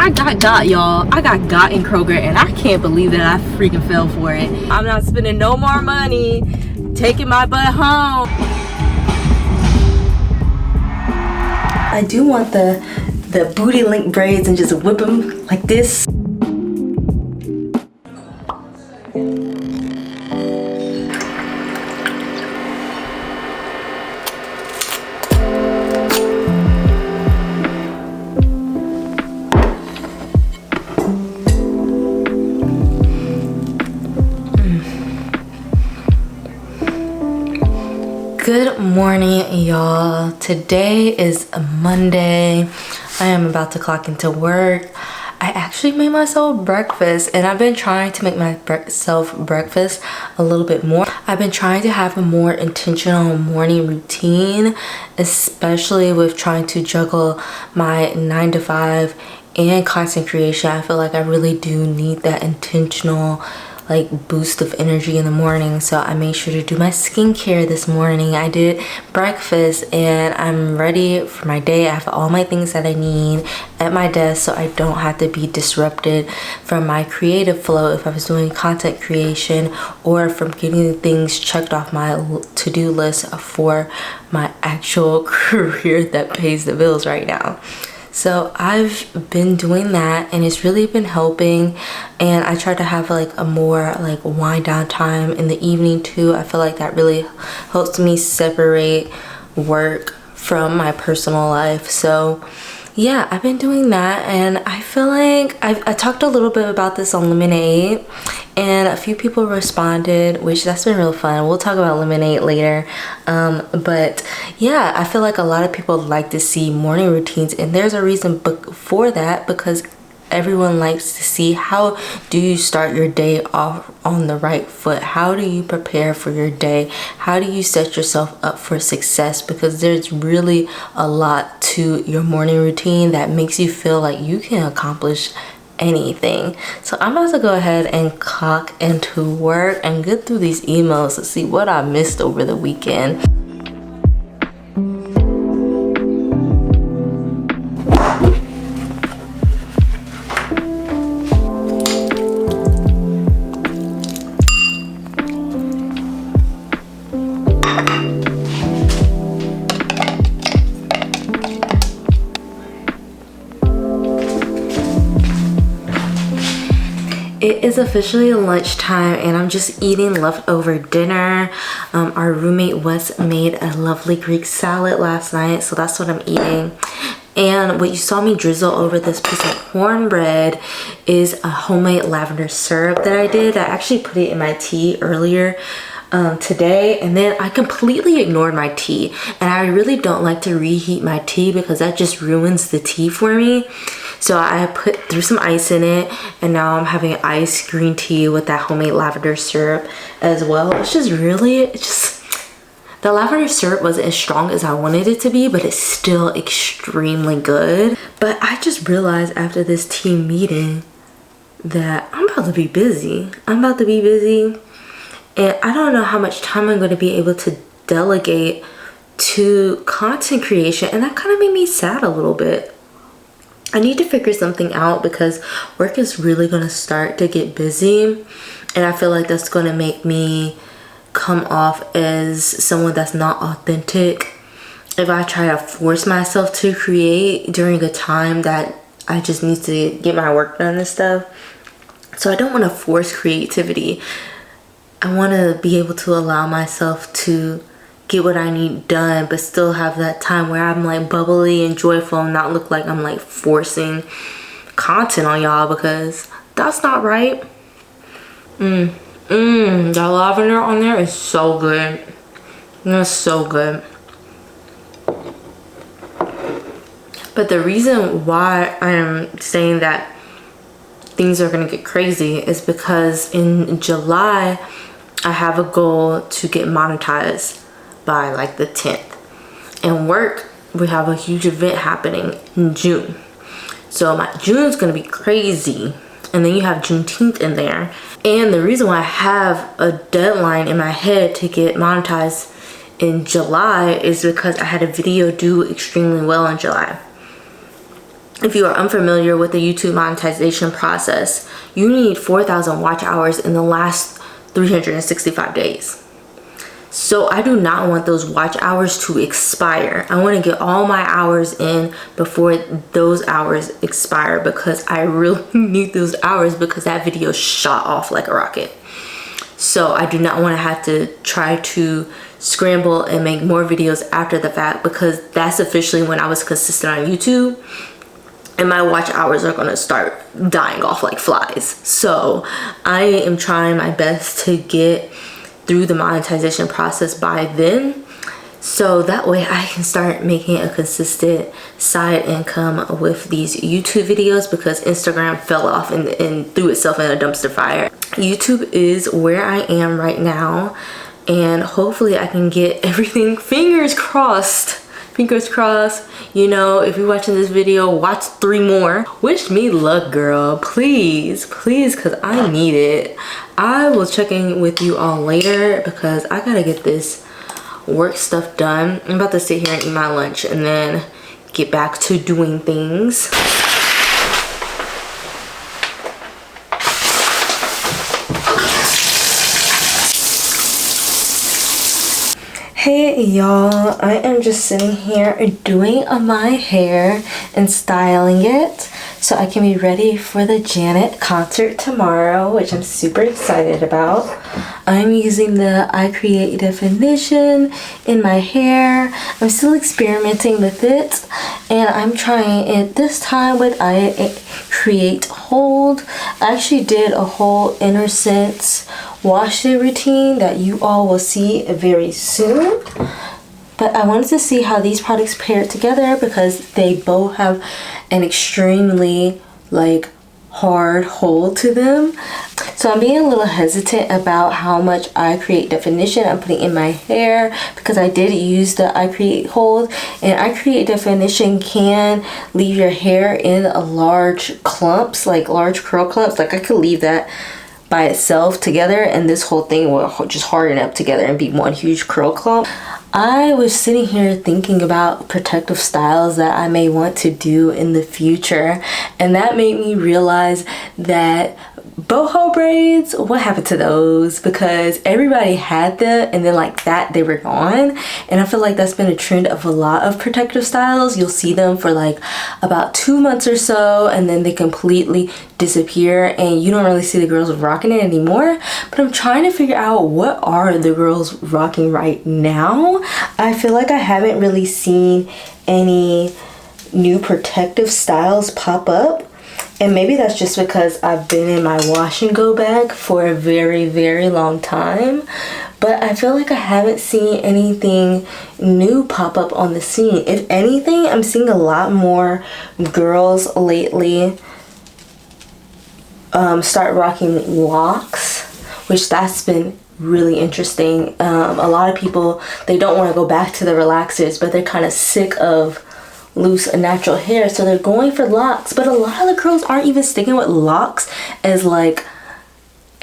I got y'all. I got in Kroger, and I can't believe that I freaking fell for it. I'm not spending no more money taking my butt home. I do want the booty link braids and just whip them like this. Good morning, y'all. Today is a Monday. I am about to clock into work. I actually made myself breakfast, and I've been trying to make myself breakfast a little bit more. I've been trying to have a more intentional morning routine, especially with trying to juggle my 9 to 5 and content creation. I feel like I really do need that intentional boost of energy in the morning. So I made sure to do my skincare this morning. I did breakfast and I'm ready for my day. I have all my things that I need at my desk, so I don't have to be disrupted from my creative flow if I was doing content creation, or from getting things checked off my to-do list for my actual career that pays the bills right now. So I've been doing that, and it's really been helping. And I try to have a more wind down time in the evening too. I feel like that really helps me separate work from my personal life. So yeah, I've been doing that, and I feel like I talked a little bit about this on Lemon8, and a few people responded, which that's been real fun. We'll talk about Lemon8 later. But yeah, I feel like a lot of people like to see morning routines, and there's a reason for that, because everyone likes to see how do you start your day off on the right foot. How do you prepare for your day? How do you set yourself up for success? Because there's really a lot to your morning routine that makes you feel like you can accomplish anything. So I'm about to go ahead and clock into work and get through these emails to see what I missed over the weekend. It is officially lunchtime, and I'm just eating leftover dinner. Our roommate Wes made a lovely Greek salad last night, so that's what I'm eating. And what you saw me drizzle over this piece of cornbread is a homemade lavender syrup that I did. I actually put it in my tea earlier today, and then I completely ignored my tea. And I really don't like to reheat my tea because that just ruins the tea for me. So I threw some ice in it, and now I'm having iced green tea with that homemade lavender syrup as well. It's just the lavender syrup wasn't as strong as I wanted it to be, but it's still extremely good. But I just realized after this team meeting that I'm about to be busy. And I don't know how much time I'm going to be able to delegate to content creation, and that kind of made me sad a little bit. I need to figure something out because work is really going to start to get busy, and I feel like that's going to make me come off as someone that's not authentic if I try to force myself to create during a time that I just need to get my work done and stuff. So I don't want to force creativity. I want to be able to allow myself to get what I need done, but still have that time where I'm bubbly and joyful and not look like I'm forcing content on y'all, because that's not right. That lavender on there is so good. That's so good. But the reason why I'm saying that things are gonna get crazy is because in July I have a goal to get monetized by the 10th. And work, we have a huge event happening in June. So my June's gonna be crazy. And then you have Juneteenth in there. And the reason why I have a deadline in my head to get monetized in July is because I had a video do extremely well in July. if you are unfamiliar with the YouTube monetization process, you need 4,000 watch hours in the last 365 days. So I do not want those watch hours to expire. I want to get all my hours in before those hours expire, because I really need those hours, because that video shot off like a rocket. So I do not want to have to try to scramble and make more videos after the fact, because that's officially when I was consistent on YouTube, and my watch hours are going to start dying off like flies. So I am trying my best to get through the monetization process by then, so that way I can start making a consistent side income with these YouTube videos, because Instagram fell off and threw itself in a dumpster fire. YouTube is where I am right now, and hopefully I can get everything, fingers crossed, you know, if you're watching this video, watch 3 more. Wish me luck, girl, please, because I need it. I will check in with you all later, because I gotta get this work stuff done. I'm about to sit here and eat my lunch and then get back to doing things. Hey y'all, I am just sitting here doing my hair and styling it so I can be ready for the Janet concert tomorrow, which I'm super excited about. I'm using the I Create definition in my hair. I'm still experimenting with it, and I'm trying it this time with I Create Hold. I actually did a whole Inner Sense wash day routine that you all will see very soon, but I wanted to see how these products pair together, because they both have an extremely like hard hold to them. So I'm being a little hesitant about how much I Create definition I'm putting in my hair, because I did use the I Create Hold, and I Create definition can leave your hair in a large clumps, like large curl clumps. Like I could leave that by itself together, and this whole thing will just harden up together and be one huge curl clump. I was sitting here thinking about protective styles that I may want to do in the future, and that made me realize that boho braids, what happened to those? Because everybody had them, and then like that they were gone. And I feel like that's been a trend of a lot of protective styles. You'll see them for like about 2 months or so, and then they completely disappear, and you don't really see the girls rocking it anymore. But I'm trying to figure out, what are the girls rocking right now? I feel like I haven't really seen any new protective styles pop up. And maybe that's just because I've been in my wash and go bag for a very, very long time. But I feel like I haven't seen anything new pop up on the scene. If anything, I'm seeing a lot more girls lately start rocking locks, which that's been really interesting. A lot of people, they don't want to go back to the relaxers, but they're kind of sick of loose and natural hair, so they're going for locks. But a lot of the girls aren't even sticking with locks as like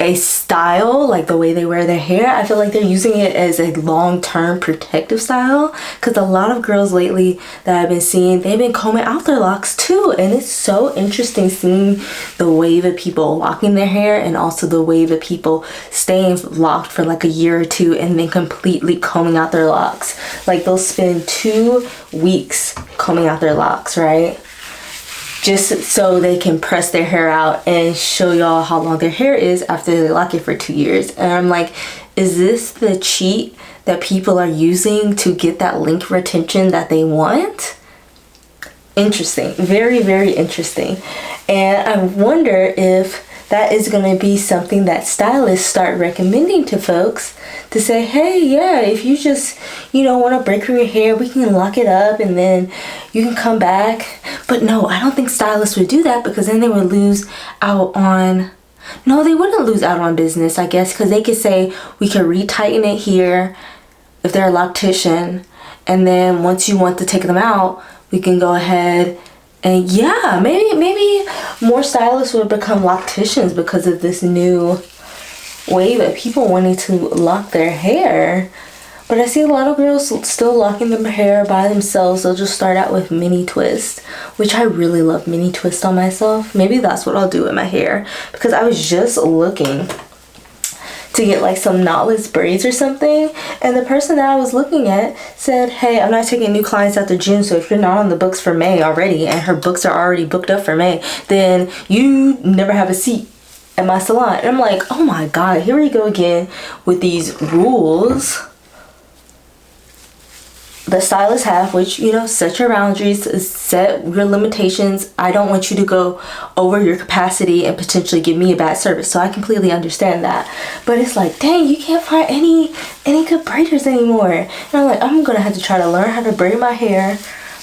a style, like the way they wear their hair. I feel like they're using it as a long-term protective style, because a lot of girls lately that I've been seeing, they've been combing out their locks too. And it's so interesting seeing the wave of people locking their hair, and also the wave of people staying locked for like a year or two and then completely combing out their locks. Like they'll spend 2 weeks combing out their locks, right? Just so they can press their hair out and show y'all how long their hair is after they lock it for 2 years. And I'm like, is this the cheat that people are using to get that length retention that they want? Interesting. Very, very interesting. And I wonder if that is going to be something that stylists start recommending to folks, to say, hey, yeah, if you just, you know, want to break from your hair, we can lock it up and then you can come back. But no, I don't think stylists would do that, because then they would lose out on, no, they wouldn't lose out on business, I guess, because they could say, we can retighten it here if they're a loctician, and then once you want to take them out, we can go ahead. And yeah, maybe more stylists would become locticians because of this new wave of people wanting to lock their hair. But I see a lot of girls still locking their hair by themselves. They'll just start out with mini twist, which I really love mini twist on myself. Maybe that's what I'll do with my hair, because I was just looking to get like some knotless braids or something, and the person that I was looking at said, hey, I'm not taking new clients after June, so if you're not on the books for May already and her books are already booked up for May, then you never have a seat at my salon. And I'm like, oh my god, here we go again with these rules the stylists have, which, you know, set your boundaries, set your limitations. I don't want you to go over your capacity and potentially give me a bad service, so I completely understand that. But it's like, dang, you can't find any good braiders anymore. And I'm like, I'm gonna have to try to learn how to braid my hair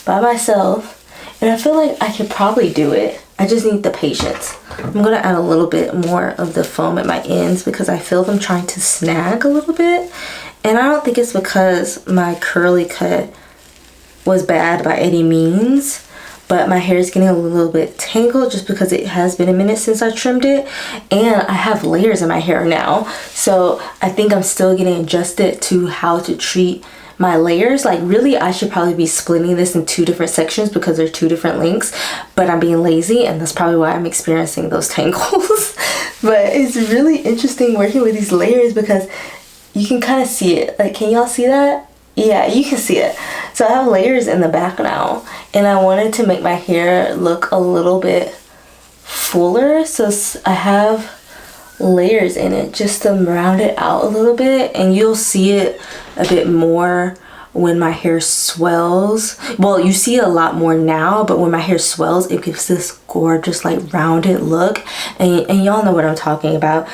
by myself, and I feel like I could probably do it. I just need the patience. I'm gonna add a little bit more of the foam at my ends because I feel them trying to snag a little bit. And I don't think it's because my curly cut was bad by any means, but my hair is getting a little bit tangled just because it has been a minute since I trimmed it, and I have layers in my hair now. So I think I'm still getting adjusted to how to treat my layers. Like, really, I should probably be splitting this in 2 different sections because they're 2 different lengths, but I'm being lazy, and that's probably why I'm experiencing those tangles. But it's really interesting working with these layers because you can kind of see it. Like, can y'all see that? Yeah, you can see it. So I have layers in the back now, and I wanted to make my hair look a little bit fuller, so I have layers in it just to round it out a little bit, and you'll see it a bit more when my hair swells. Well, you see it a lot more now, but when my hair swells, it gives this gorgeous like rounded look, and y'all know what I'm talking about.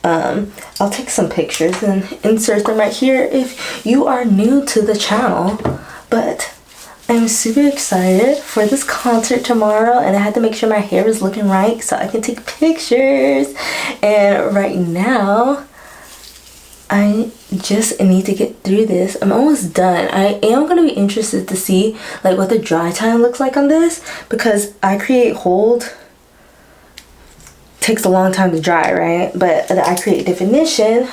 I'll take some pictures and insert them right here if you are new to the channel. But I'm super excited for this concert tomorrow, and I had to make sure my hair is looking right so I can take pictures. And right now I just need to get through this. I'm almost done. I am going to be interested to see like what the dry time looks like on this, because I create hold takes a long time to dry, right? But the I create definition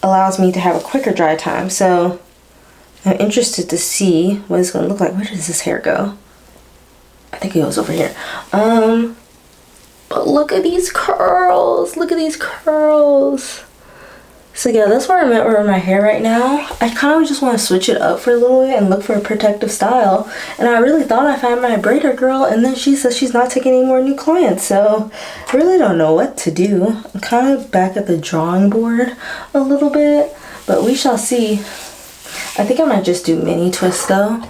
allows me to have a quicker dry time. So I'm interested to see what it's gonna look like. Where does this hair go? I think it goes over here. But look at these curls. Look at these curls. So yeah, that's where I'm at with my hair right now. I kind of just want to switch it up for a little bit and look for a protective style. And I really thought I found my braider girl, and then she says she's not taking any more new clients. So I really don't know what to do. I'm kind of back at the drawing board a little bit, but we shall see. I think I might just do mini twists though,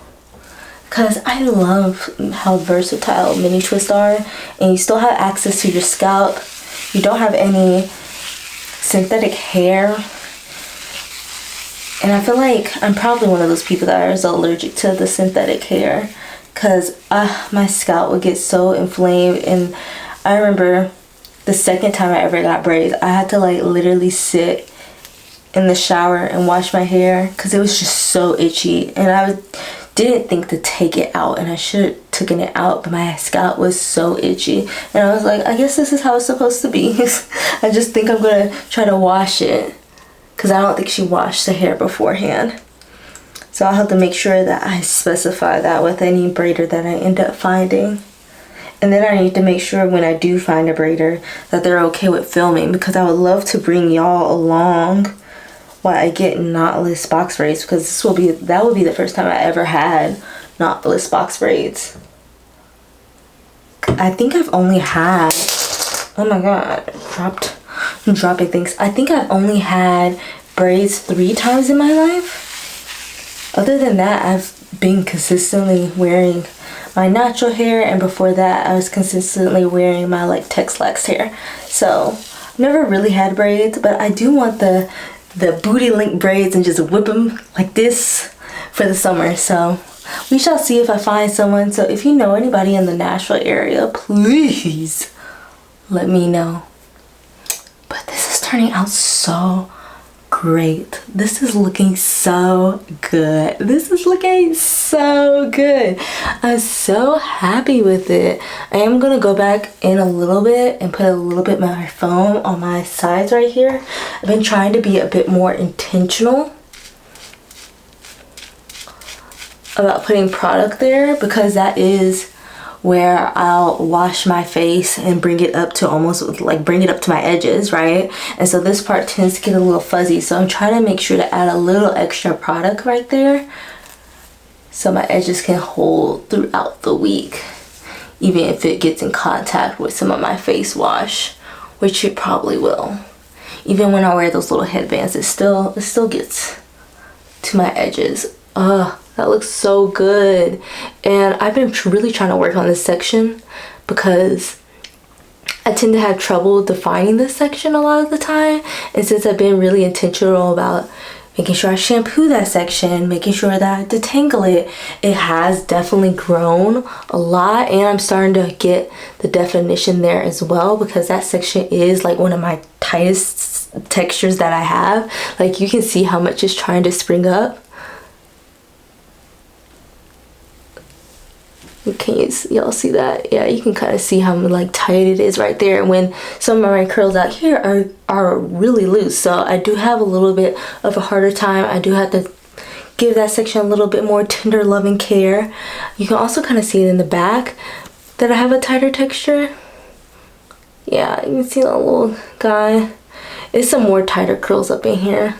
because I love how versatile mini twists are, and you still have access to your scalp. You don't have any synthetic hair, and I feel like I'm probably one of those people that is allergic to the synthetic hair, because my scalp would get so inflamed. And I remember the second time I ever got braids, I had to like literally sit in the shower and wash my hair because it was just so itchy, and I didn't think to take it out, and I should have taken it out, but my scalp was so itchy, and I was like, I guess this is how it's supposed to be. I just think I'm gonna try to wash it, because I don't think she washed the hair beforehand. So I'll have to make sure that I specify that with any braider that I end up finding. And then I need to make sure when I do find a braider that they're okay with filming, because I would love to bring y'all along while I get knotless box braids, because that would be the first time I ever had knotless box braids. I think I've only had, oh my god, dropping things. I think I've only had braids 3 times in my life. Other than that, I've been consistently wearing my natural hair, and before that I was consistently wearing my like Texlax hair. So I've never really had braids, but I do want the booty link braids and just whip them like this for the summer. So we shall see if I find someone. So if you know anybody in the Nashville area, please let me know. But this is turning out so great. This is looking so good. This is looking so good. I'm so happy with it. I am gonna go back in a little bit and put a little bit more foam on my sides right here. I've been trying to be a bit more intentional about putting product there because that is where I'll wash my face and bring it up to almost like bring it up to my edges, right? And so this part tends to get a little fuzzy, so I'm trying to make sure to add a little extra product right there so my edges can hold throughout the week, even if it gets in contact with some of my face wash, which it probably will. Even when I wear those little headbands, it still gets to my edges. That looks so good. And I've been really trying to work on this section because I tend to have trouble defining this section a lot of the time. And since I've been really intentional about making sure I shampoo that section, making sure that I detangle it, it has definitely grown a lot. And I'm starting to get the definition there as well, because that section is like one of my tightest textures that I have. Like you can see how much is trying to spring up. Can y'all see that? Yeah, you can kind of see how like tight it is right there, when some of my curls out here are really loose. So I do have a little bit of a harder time. I do have to give that section a little bit more tender loving care. You can also kind of see it in the back that I have a tighter texture. Yeah, you can see that little guy. It's some more tighter curls up in here.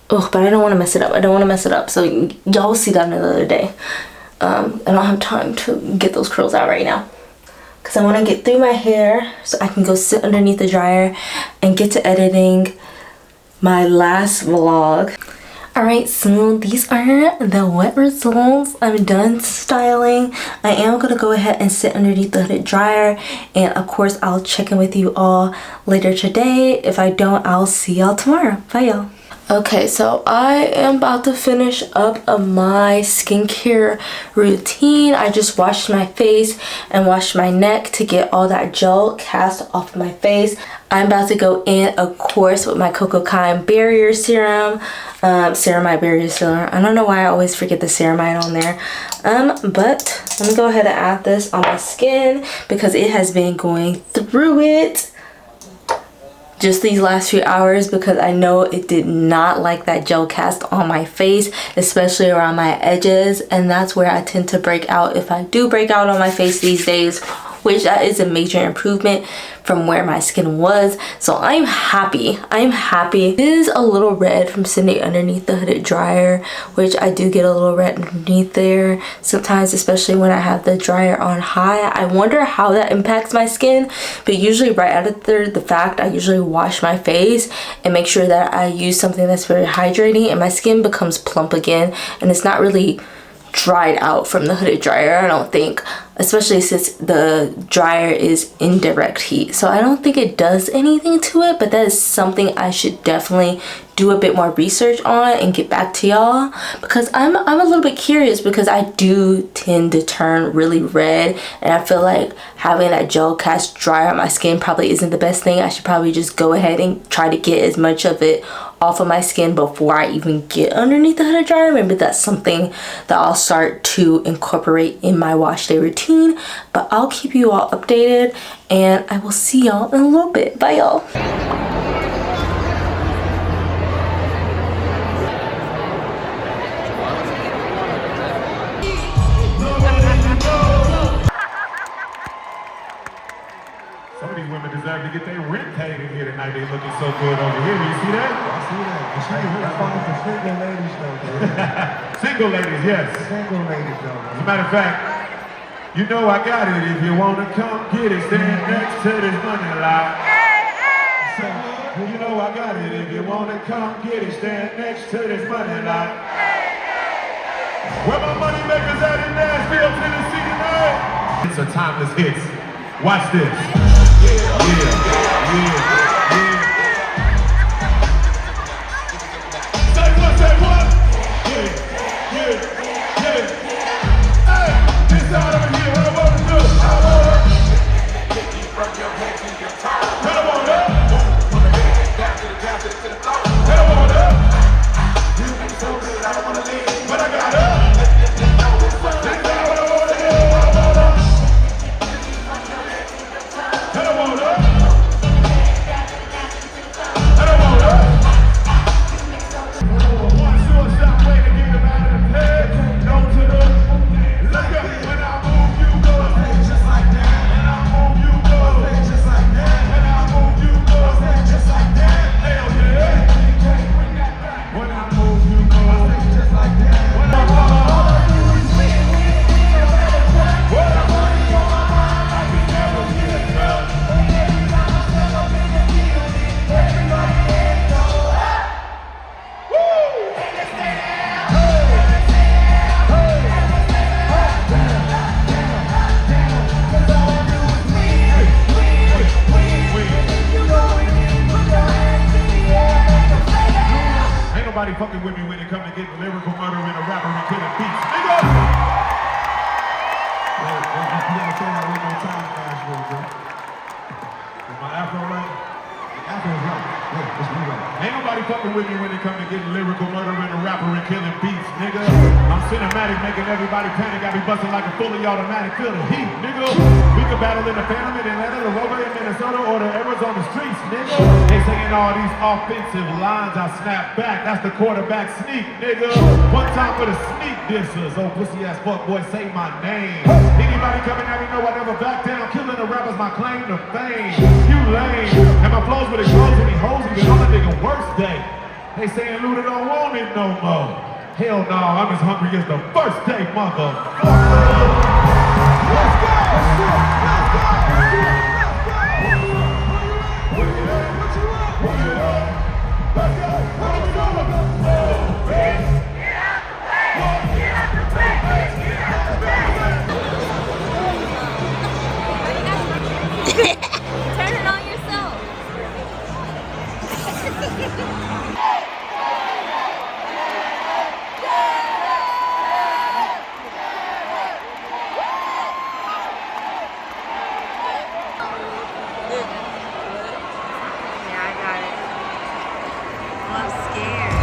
Oh, but I don't want to mess it up. I don't want to mess it up. So y'all will see that another day. I don't have time to get those curls out right now because I want to get through my hair so I can go sit underneath the dryer and get to editing my last vlog. Alright, so these are the wet results. I'm done styling. I am going to go ahead and sit underneath the hooded dryer, and of course I'll check in with you all later today. If I don't, I'll see y'all tomorrow. Bye y'all. Okay, so I am about to finish up my skincare routine. I just washed my face and washed my neck to get all that gel cast off of my face. I'm about to go in, of course, with my Cocoa Kind Barrier Serum. Ceramide Barrier Serum. I don't know why I always forget the ceramide on there. But let me go ahead and add this on my skin because it has been going through it just these last few hours, because I know it did not like that gel cast on my face, especially around my edges, and that's where I tend to break out if I do break out on my face these days, which that is a major improvement from where my skin was. So I'm happy. It is a little red from sitting underneath the hooded dryer, which I do get a little red underneath there sometimes, especially when I have the dryer on high. I wonder how that impacts my skin, but usually right after the fact, I usually wash my face and make sure that I use something that's very hydrating, and my skin becomes plump again, and it's not really dried out from the hooded dryer, I don't think, especially since the dryer is in direct heat. So I don't think it does anything to it, but that is something I should definitely do a bit more research on and get back to y'all, because I'm a little bit curious, because I do tend to turn really red, and I feel like having that gel cast dry on my skin probably isn't the best thing. I should probably just go ahead and try to get as much of it off of my skin before I even get underneath the hooded dryer. Maybe that's something that I'll start to incorporate in my wash day routine, but I'll keep you all updated, and I will see y'all in a little bit. Bye y'all. Some of these women deserve to get their rent paid in here tonight. They looking so good over here. You see that? I see that. That's falling for single ladies, though. Single ladies, yes. Single ladies, though. As a matter of fact, you know I got it. If you want to come get it, stand next to this money lot. So, you know I got it. If you want to come get it, stand next to this money lot. Where my money makers at in Nashville, Tennessee tonight? It's a timeless hits. Watch this. Yeah. Say what? Yeah. Hey, this out over here, what I want to do? I want to run your head to your toe. What I want to do? From the head down to the floor. What I want to do? You ain't so good, I don't want to leave, but I got up. This is what I want to do. What I want to do? fucking with me when it comes to getting lyrical, murdering a rapper and killing beats, nigga. You gotta say that one more time, Nashville, bro. Is my afro right? The afro's right. Yeah, it's me right. Ain't nobody fucking with me when it comes to getting lyrical, murdering a rapper and killing beats, nigga. I'm cinematic, making everybody panic. I be busting like a fully automatic, feel the heat, nigga. We could battle in the Phantom in Atlanta, the Rover in Minnesota, or the Errands on the streets, nigga. They saying all these offensive lines, I snap back. That's the quarterback sneak, nigga. One time for the sneak dissers. Oh, pussy ass fuck boy, say my name. Anybody coming at me know I never back down. Killing the rappers my claim to fame. You lame. And my flows with explosion, he hoes me on a nigga worst day. They saying Luda don't want it no more. Hell no, I'm as hungry as the first day, motherfucker. Let's go! Let's go! Turn it on yourself. Yeah, I got it. Oh, I'm scared.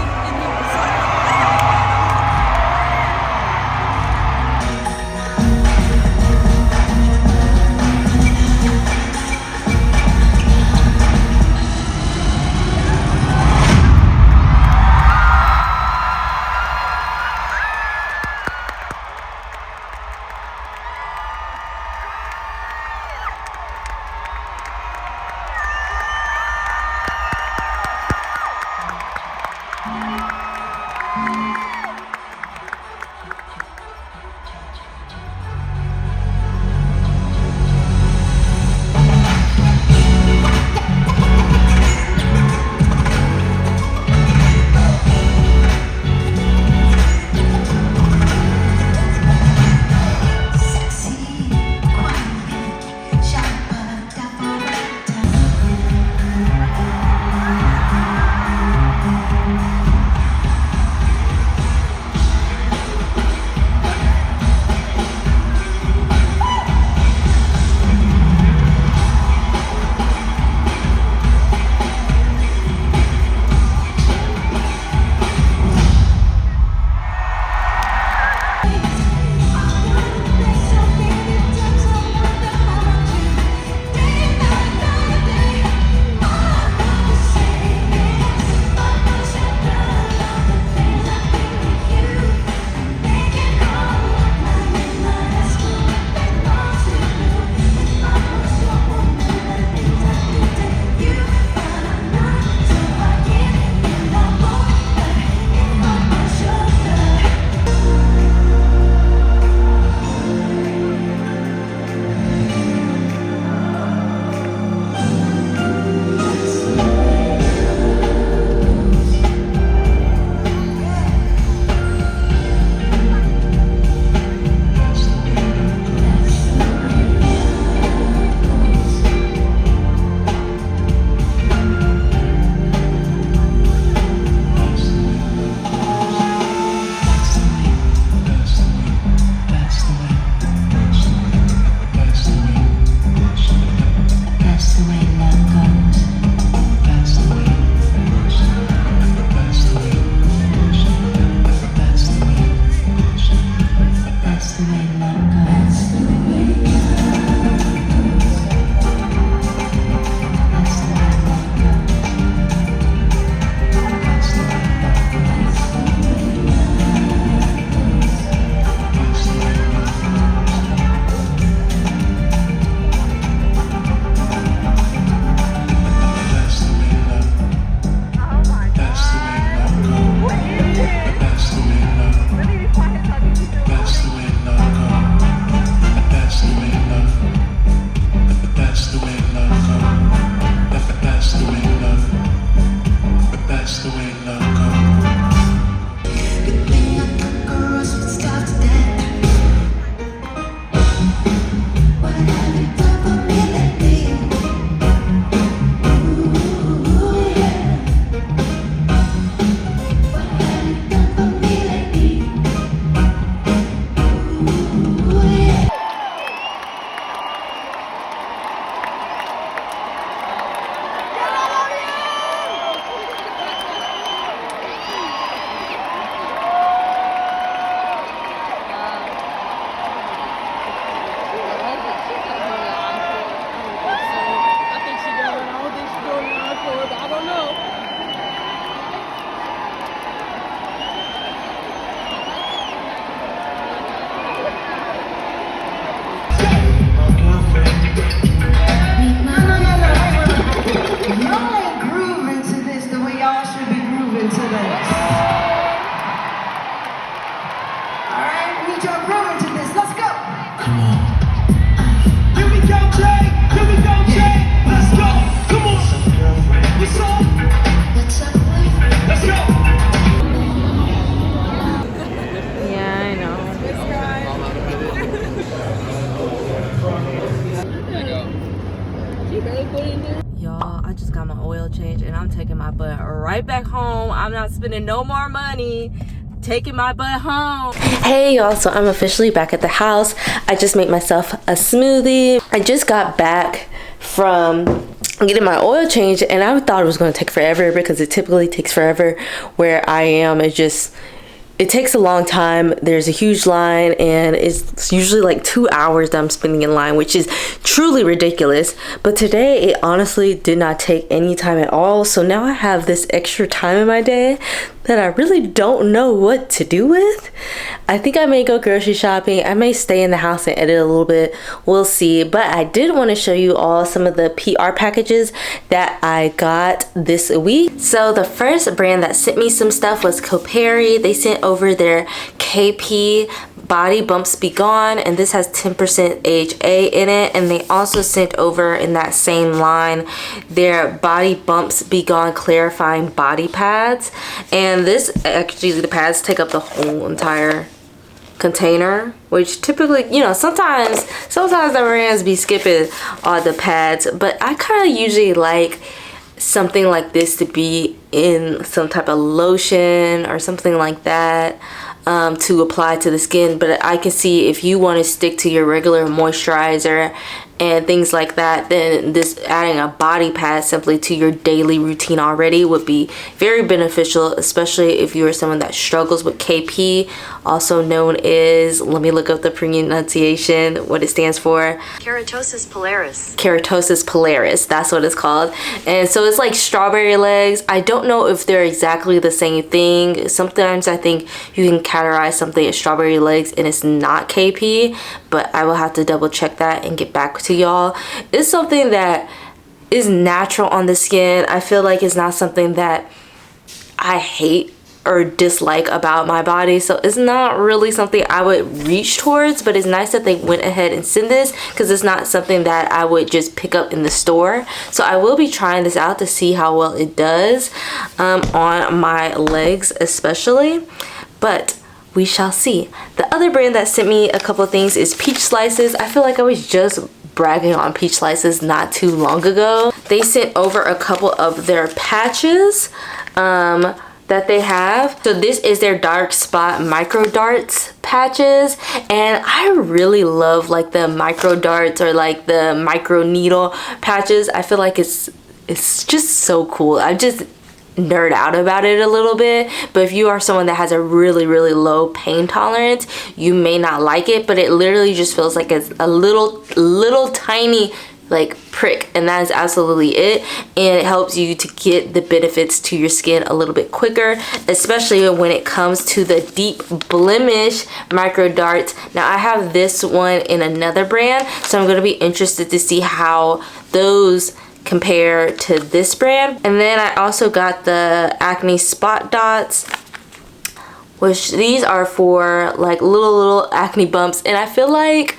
Y'all, I just got my oil change and I'm taking my butt right back home. I'm not spending no more money. Taking my butt home. Hey y'all, so I'm officially back at the house. I just made myself a smoothie. I just got back from getting my oil change and I thought it was going to take forever because it typically takes forever where I am. It takes a long time. There's a huge line and it's usually like 2 hours that I'm spending in line, which is truly ridiculous. But today it honestly did not take any time at all. So now I have this extra time in my day that I really don't know what to do with. I think I may go grocery shopping. I may stay in the house and edit a little bit. We'll see. But I did want to show you all some of the PR packages that I got this week. So the first brand that sent me some stuff was Coperi. They sent over their KP Body Bumps Be Gone, and this has 10% AHA in it. And they also sent over in that same line their Body Bumps Be Gone clarifying body pads. And this actually, the pads take up the whole entire container, which typically, you know, sometimes the brands be skipping all the pads, but I kind of usually like something like this to be in some type of lotion or something like that to apply to the skin. But I can see if you want to stick to your regular moisturizer and things like that, then this adding a body pad simply to your daily routine already would be very beneficial, especially if you are someone that struggles with KP, also known as, let me look up the pronunciation, what it stands for. Keratosis pilaris. Keratosis pilaris, that's what it's called. And so it's like strawberry legs. I don't know if they're exactly the same thing. Sometimes I think you can categorize something as strawberry legs and it's not KP, but I will have to double check that and get back to y'all. It's something that is natural on the skin. I feel like it's not something that I hate or dislike about my body, so it's not really something I would reach towards, but it's nice that they went ahead and sent this because it's not something that I would just pick up in the store. So I will be trying this out to see how well it does on my legs especially, but we shall see. The other brand that sent me a couple of things is Peach Slices. I feel like I was just bragging on Peach Slices not too long ago. They sent over a couple of their patches that they have. So this is their dark spot micro darts patches, and I really love like the micro darts or like the micro needle patches. I feel like it's just so cool. I just nerd out about it a little bit, but if you are someone that has a really low pain tolerance, you may not like it, but it literally just feels like it's a little tiny like prick, and that is absolutely it. And it helps you to get the benefits to your skin a little bit quicker, especially when it comes to the deep blemish micro darts. Now I have this one in another brand, so I'm going to be interested to see how those compare to this brand. And then I also got the acne spot dots, which these are for like little acne bumps, and I feel like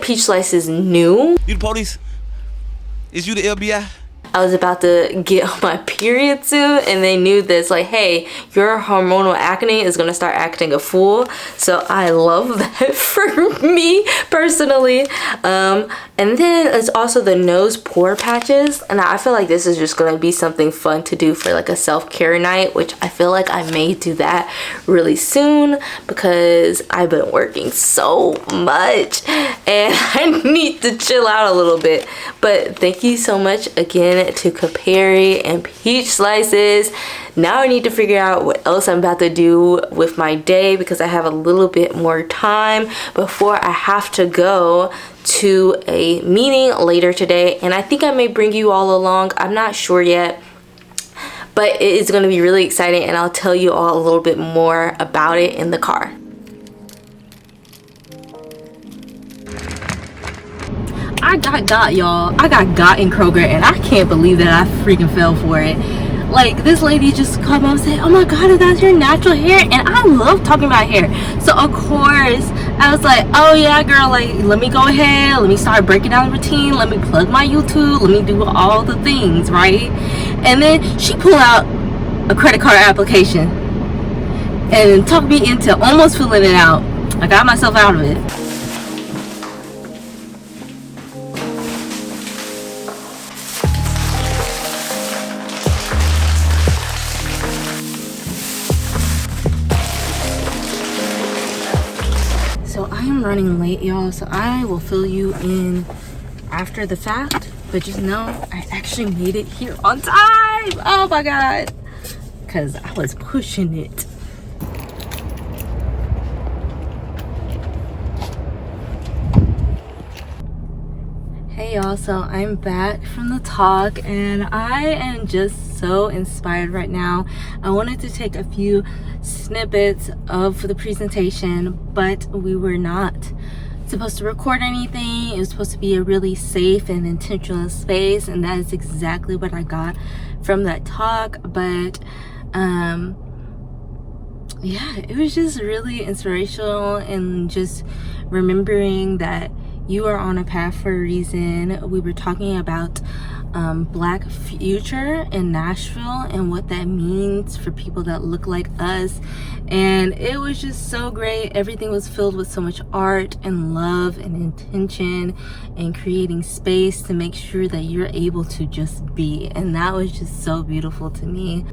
Peach Slice is new. You the police? Is you the FBI? I was about to get on my period soon, and they knew this, like, hey, your hormonal acne is gonna start acting a fool. So I love that for me personally. And then it's also the nose pore patches, and I feel like this is just gonna be something fun to do for like a self-care night, which I feel like I may do that really soon because I've been working so much and I need to chill out a little bit. But thank you so much again to Coperi and Peach Slices. Now I need to figure out what else I'm about to do with my day because I have a little bit more time before I have to go to a meeting later today, and I think I may bring you all along. I'm not sure yet, but it is going to be really exciting, and I'll tell you all a little bit more about it in the car. I got y'all. I got in Kroger, and I can't believe that I freaking fell for it. Like, this lady just come up and said, oh my god, that's your natural hair, and I love talking about hair. So of course I was like, oh yeah girl, like let me go ahead, let me start breaking down the routine, let me plug my YouTube, let me do all the things, right? And then she pulled out a credit card application and talked me into almost filling it out. I got myself out of it. running late, y'all, so I will fill you in after the fact, but just know I actually made it here on time. Oh my god, because I was pushing it. Hey y'all, so I'm back from the talk and I am just so inspired right now. I wanted to take a few snippets of the presentation, but we were not supposed to record anything. It was supposed to be a really safe and intentional space, and that is exactly what I got from that talk. But yeah, it was just really inspirational, and just remembering that you are on a path for a reason. We were talking about Black future in Nashville and what that means for people that look like us, and it was just so great. Everything was filled with so much art and love and intention and creating space to make sure that you're able to just be, and that was just so beautiful to me.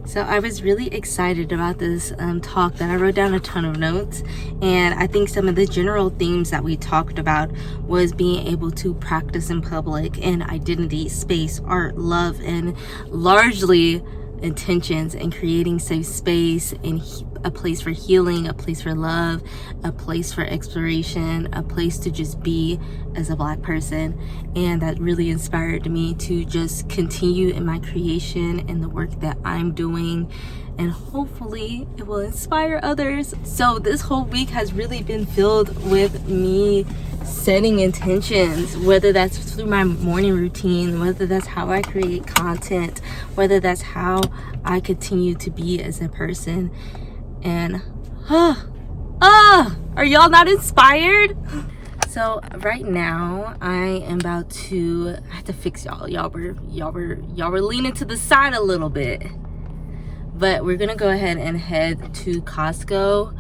So I was really excited about this talk that I wrote down a ton of notes, and I think some of the general themes that we talked about was being able to practice in public and identity, space, art, love, and largely intentions, and creating safe space and a place for healing, a place for love, a place for exploration, a place to just be as a Black person. And that really inspired me to just continue in my creation and the work that I'm doing, and hopefully it will inspire others. So this whole week has really been filled with me setting intentions, whether that's through my morning routine, whether that's how I create content, whether that's how I continue to be as a person. And are y'all not inspired? So right now I am about to, I have to fix y'all. Y'all were leaning to the side a little bit, but we're gonna go ahead and head to Costco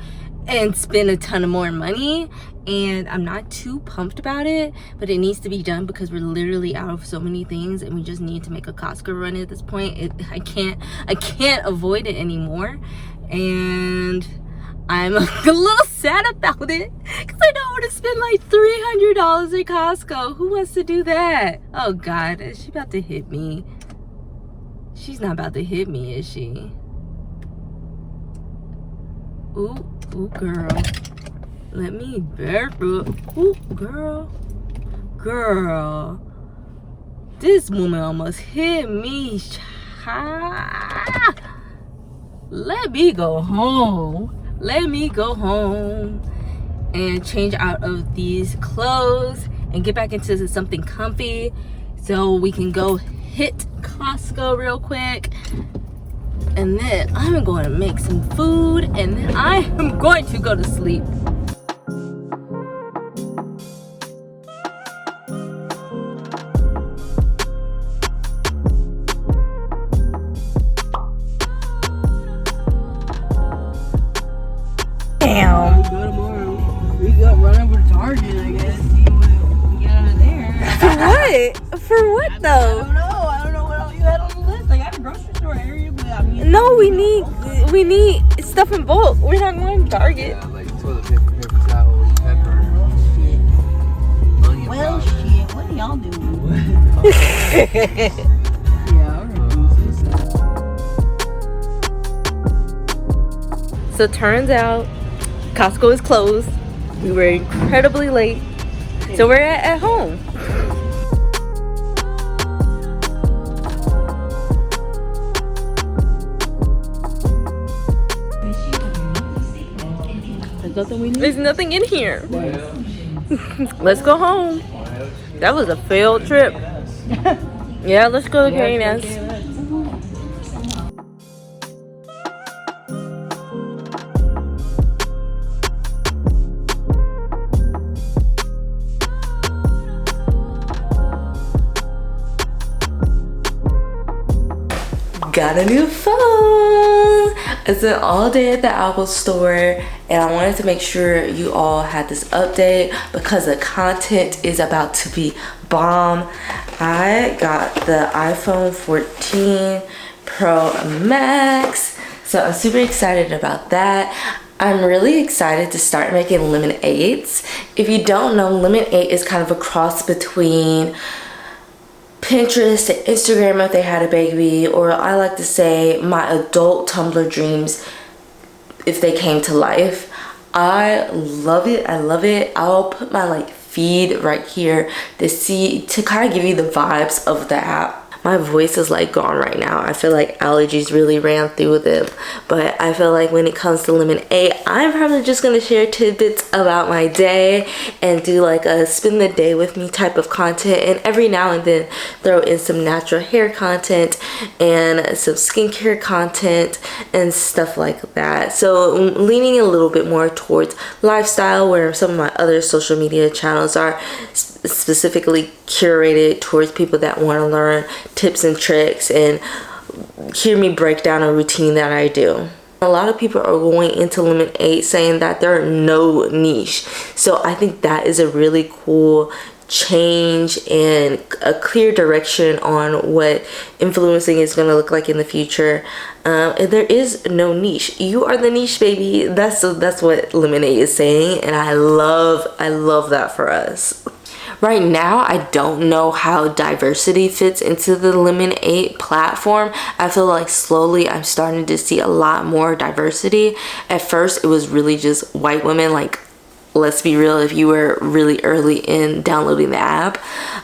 and spend a ton of more money. And I'm not too pumped about it, but it needs to be done because we're literally out of so many things, and we just need to make a Costco run at this point. I can't avoid it anymore, and I'm a little sad about it because I don't want to spend like $300 at Costco. Who wants to do that? Oh God, is she about to hit me? She's not about to hit me, is she? Ooh, girl. Let me barefoot. Ooh, girl. This woman almost hit me. Let me go home. Let me go home and change out of these clothes and get back into something comfy so we can go hit Costco real quick. And then I'm going to make some food, and then I am going to go to sleep. Damn. We go tomorrow. We go run over to Target, I guess. See what we get out of there. For what? For what though? I don't know what else you had on the list. I got a grocery store area, but I mean. No, we need stuff in bulk. We're not going to Target. Yeah, like toilet paper, towels, pepper. Well, shit. What are y'all doing? Yeah, alright. So turns out Costco is closed. We were incredibly late, so we're at home. There's nothing we need. There's nothing in here. Let's go home. That was a failed trip. Yeah, let's go to Errands. Got a new phone. I spent all day at the Apple store, and I wanted to make sure you all had this update because the content is about to be bomb. I got the iPhone 14 Pro Max, so I'm super excited about that. I'm really excited to start making Lemon8s. If you don't know, Lemon8 is kind of a cross between Pinterest and Instagram if they had a baby, or I like to say my adult Tumblr dreams if they came to life. I love it. I love it. I'll put my like feed right here to kind of give you the vibes of the app. My voice is like gone right now. I feel like allergies really ran through them. But I feel like when it comes to Lemon8, I'm probably just gonna share tidbits about my day and do like a spend the day with me type of content, and every now and then throw in some natural hair content and some skincare content and stuff like that. So leaning a little bit more towards lifestyle, where some of my other social media channels are specifically curated towards people that want to learn tips and tricks and hear me break down a routine that I do. A lot of people are going into Lemon8 saying that there are no niche. So I think that is a really cool change and a clear direction on what influencing is going to look like in the future. And there is no niche. You are the niche, baby. That's what Lemon8 is saying, and I love that for us. Right now, I don't know how diversity fits into the Lemon8 platform. I feel like slowly I'm starting to see a lot more diversity. At first, it was really just white women, like, let's be real, if you were really early in downloading the app.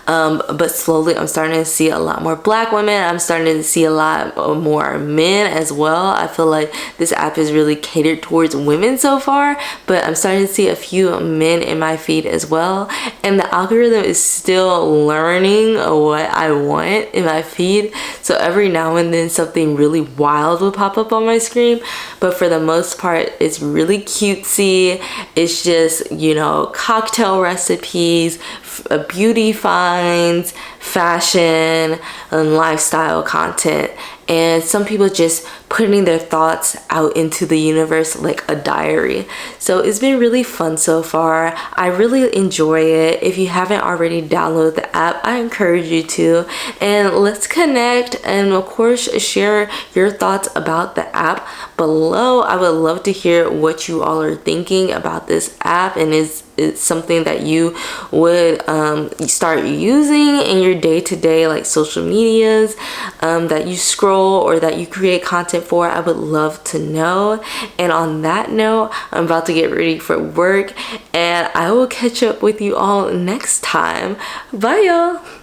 But slowly I'm starting to see a lot more black women. I'm starting to see a lot more men as well. I feel like this app is really catered towards women so far, but I'm starting to see a few men in my feed as well. And the algorithm is still learning what I want in my feed. So every now and then something really wild will pop up on my screen. But for the most part, it's really cutesy. It's just, you know, cocktail recipes, beauty finds, fashion, and lifestyle content. And some people just putting their thoughts out into the universe like a diary. So it's been really fun so far. I really enjoy it. If you haven't already downloaded the app, I encourage you to. And let's connect, and of course share your thoughts about the app below. I would love to hear what you all are thinking about this app, and is it's something that you would start using in your day-to-day like social medias that you scroll or that you create content for. I would love to know. And on that note, I'm about to get ready for work, and I will catch up with you all next time. Bye, y'all.